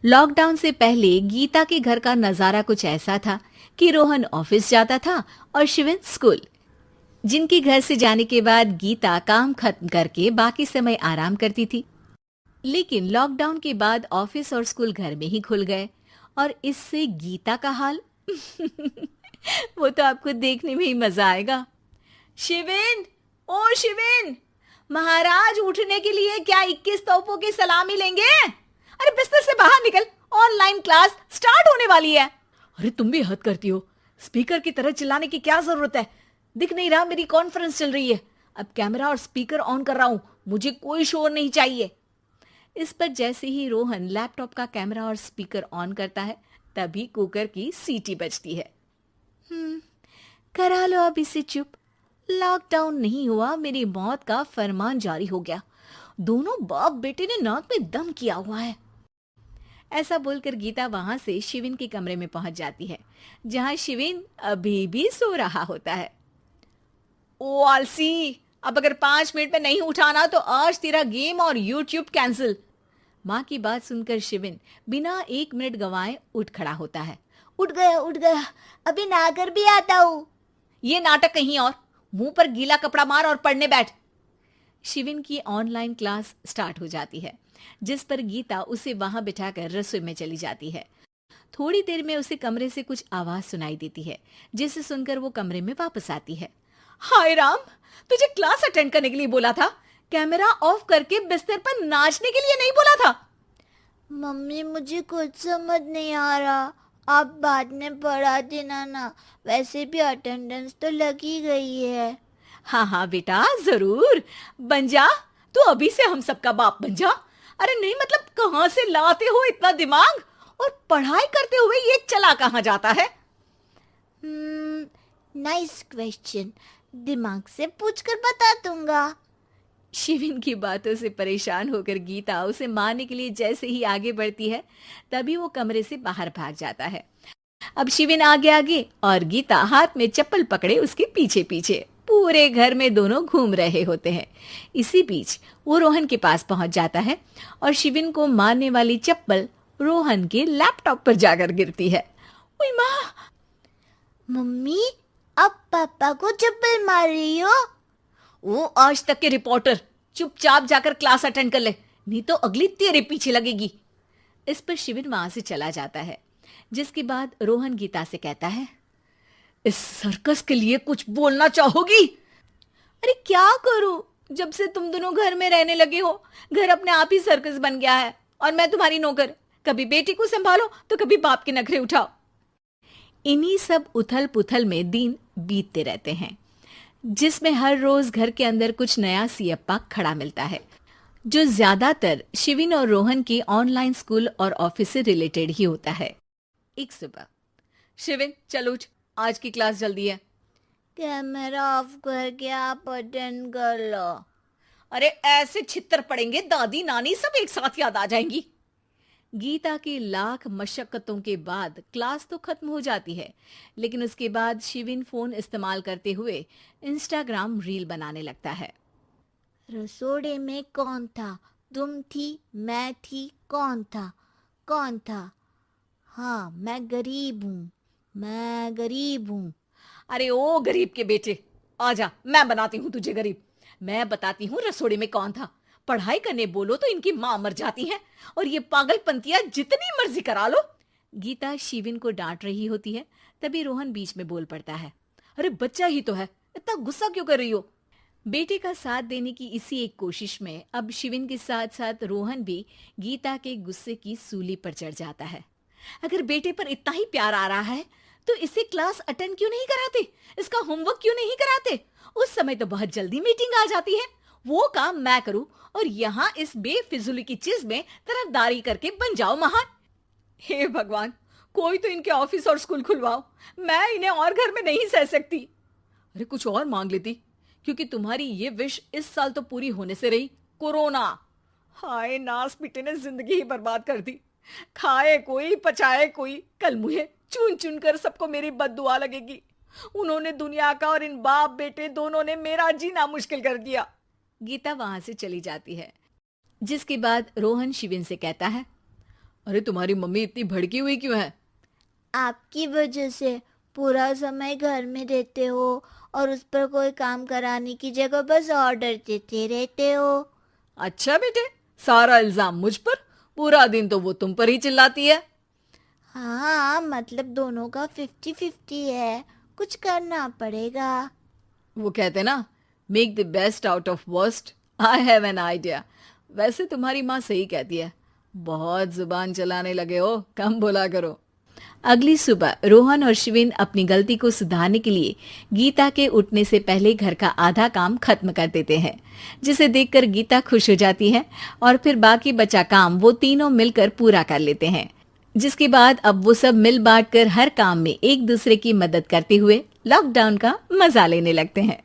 Lockdown से पहले गीता के घर का नजारा कुछ ऐसा था कि रोहन ऑफिस जाता था और शिविन स्कूल। जिनके घर से जाने के बाद गीता काम खत्म करके बाकी समय आराम करती थी। लेकिन लॉकडाउन के बाद ऑफिस और स्कूल घर में ही खुल गए और इससे गीता का हाल वो तो आपको देखने में ही मजा आएगा। शिविन, ओ शिविन, महाराज उठने के लिए क्या 21 तोपों की सलामी लेंगे? अरे बिस्तर से बाहर निकल, ऑनलाइन क्लास स्टार्ट होने वाली है। अरे तुम भी हद करती हो, स्पीकर की तरह चिल्लाने की क्या जरूरत है? दिख नहीं रहा मेरी कॉन्फ्रेंस चल रही है। अब कैमरा और स्पीकर ऑन कर रहा हूं, मुझे कोई शोर नहीं चाहिए। इस पर जैसे ही रोहन लैपटॉप का कैमरा और स्पीकर ऑन करता है तभी कुकर की सीटी बजती है। करा लो अब इसे चुप। लॉकडाउन नहीं हुआ, मेरी मौत का फरमान जारी हो गया। दोनों बाप बेटे ने नाक में दम किया हुआ है। ऐसा बोलकर गीता वहां से शिविन के कमरे में पहुंच जाती है, जहां शिविन अभी भी सो रहा होता है। ओ आलसी, अब अगर 5 मिनट में नहीं उठाना तो आज तेरा गेम और यूट्यूब कैंसिल। माँ की बात सुनकर शिविन बिना 1 मिनट गंवाए उठ खड़ा होता है। उठ गया, अभी नहाकर भी आता हूँ। ये नाटक कहीं और, मुंह पर गीला कपड़ा मार और पढ़ने बैठ। शिविन की ऑनलाइन क्लास स्टार्ट हो जाती है, जिस पर गीता उसे वहां बिठाकर रसोई में चली जाती है। थोड़ी देर में उसे कमरे से कुछ आवाज सुनाई देती है, जिसे सुनकर वो कमरे में वापस आती है। हाय राम, तुझे क्लास अटेंड करने के लिए बोला था, कैमरा ऑफ करके बिस्तर पर नाचने के लिए नहीं बोला था। मम्मी मुझे कुछ समझ नहीं आ रहा, आप बाद में पढ़ा देना ना, वैसे भी अटेंडेंस तो लगी गई है। हाँ हाँ बेटा, जरूर बन जा। तू अभी से हम सबका बाप बन जा। अरे नहीं मतलब कहाँ से लाते हो इतना दिमाग, और पढ़ाई करते हुए ये चला कहाँ जाता है? नाइस क्वेश्चन, दिमाग से पूछकर बता दूंगा। शिविन की बातों से परेशान होकर गीता उसे मारने के लिए जैसे ही आगे बढ़ती है तभी वो कमरे से बाहर भाग जाता है। अब शिविन आगे आगे और गीता हाथ में चप्पल पकड़े उसके पीछे पीछे पूरे घर में दोनों घूम रहे होते हैं। इसी बीच वो रोहन के पास पहुंच जाता है और शिविन को मारने वाली चप्पल रोहन के लैपटॉप पर जाकर गिरती है। ओए माँ! मम्मी, अब पापा को चप्पल मार रही हो? वो आज तक के रिपोर्टर, चुपचाप जाकर क्लास अटेंड कर ले, नहीं तो अगली तेरे पीछे लगेगी। इस पर शिविन वहां से चला जाता है, जिसके बाद रोहन गीता से कहता है, इस सर्कस के लिए कुछ बोलना चाहोगी? अरे क्या करूं, जब से तुम दोनों घर में रहने लगे हो, घर अपने आप ही सर्कस बन गया है और मैं तुम्हारी नौकर। कभी बेटी को संभालो तो कभी बाप के नखरे उठाओ। इन्हीं सब उथल पुथल में दिन बीतते रहते हैं, जिसमें हर रोज घर के अंदर कुछ नया सियप्पा खड़ा मिलता है, जो ज्यादातर शिविन और रोहन के ऑनलाइन स्कूल और ऑफिस से रिलेटेड ही होता है। एक सुबह, शिविन चल उठ, आज की क्लास जल्दी है। कैमरा ऑफ करके आप अटेंड कर लो। अरे ऐसे छित्तर पड़ेंगे, दादी नानी सब एक साथ याद आ जाएंगी। गीता की लाख मशक्कतों के बाद क्लास तो खत्म हो जाती है, लेकिन उसके बाद शिविन फोन इस्तेमाल करते हुए इंस्टाग्राम रील बनाने लगता है। रसोड़े में कौन था? तुम थी, मैं थी, कौन था? कौन था? हाँ, मैं गरीब हूँ, मैं गरीब हूँ। अरे ओ गरीब के बेटे, आजा, मैं बनाती हूँ तुझे गरीब। मैं बताती हूँ रसोड़े में कौन था। पढ़ाई करने बोलो तो इनकी माँ मर जाती है, और ये पागलपंतियां जितनी मर्जी करा लो। गीता शिविन को डांट रही होती है, तभी रोहन बीच में बोल पड़ता है। अरे बच्चा ही तो है, इतना गुस्सा क्यों कर रही हो? बेटे का साथ देने की इसी एक कोशिश में अब शिविन के साथ साथ रोहन भी गीता के गुस्से की सूली पर चढ़ जाता है। अगर बेटे पर इतना ही प्यार आ रहा है तो इसे क्लास अटेंड क्यों नहीं कराते, इसका होमवर्क क्यों नहीं कराते? उस समय तो बहुत जल्दी मीटिंग आ जाती है, वो काम मैं करूं और यहाँ इस बेफिजुली की चीज में तरफदारी करके बन जाओ महान। हे भगवान, कोई तो इनके ऑफिस और स्कूल खुलवाओ, मैं इन्हें और घर में नहीं सह सकती। अरे कुछ और मांग लेती, क्योंकि तुम्हारी ये विश इस साल तो पूरी होने से रही, कोरोना। हाय नास पिटे ने जिंदगी ही बर्बाद कर दी। खाए कोई पचाए कोई, कल मुझे चुन चुन कर सबको मेरी बद्दुआ लगेगी। उन्होंने दुनिया का और इन बाप बेटे दोनों ने मेरा जीना मुश्किल कर दिया। गीता वहां से चली जाती है, जिसके बाद रोहन शिविन से कहता है, अरे तुम्हारी मम्मी इतनी भड़की हुई क्यों है? आपकी वजह से पूरा समय घर में रहते हो और उस पर कोई काम कराने की जगह बस ऑर्डर देते रहते हो। अच्छा बेटे, सारा इल्जाम मुझ पर, पूरा दिन तो वो तुम पर ही चिल्लाती है। हाँ, मतलब दोनों का 50-50 है, कुछ करना पड़ेगा। वो कहते ना, make the best out of worst. I have an idea. वैसे तुम्हारी माँ सही कहती है, बहुत जुबान चलाने लगे हो, कम बोला करो। अगली सुबह रोहन और शिविन अपनी गलती को सुधारने के लिए गीता के उठने से पहले घर का आधा काम खत्म कर देते हैं, जिसे देखकर गीता खुश हो जाती है और फिर बाकी बचा काम वो तीनों मिलकर पूरा कर लेते हैं। जिसके बाद अब वो सब मिल बांट कर हर काम में एक दूसरे की मदद करते हुए लॉकडाउन का मजा लेने लगते हैं।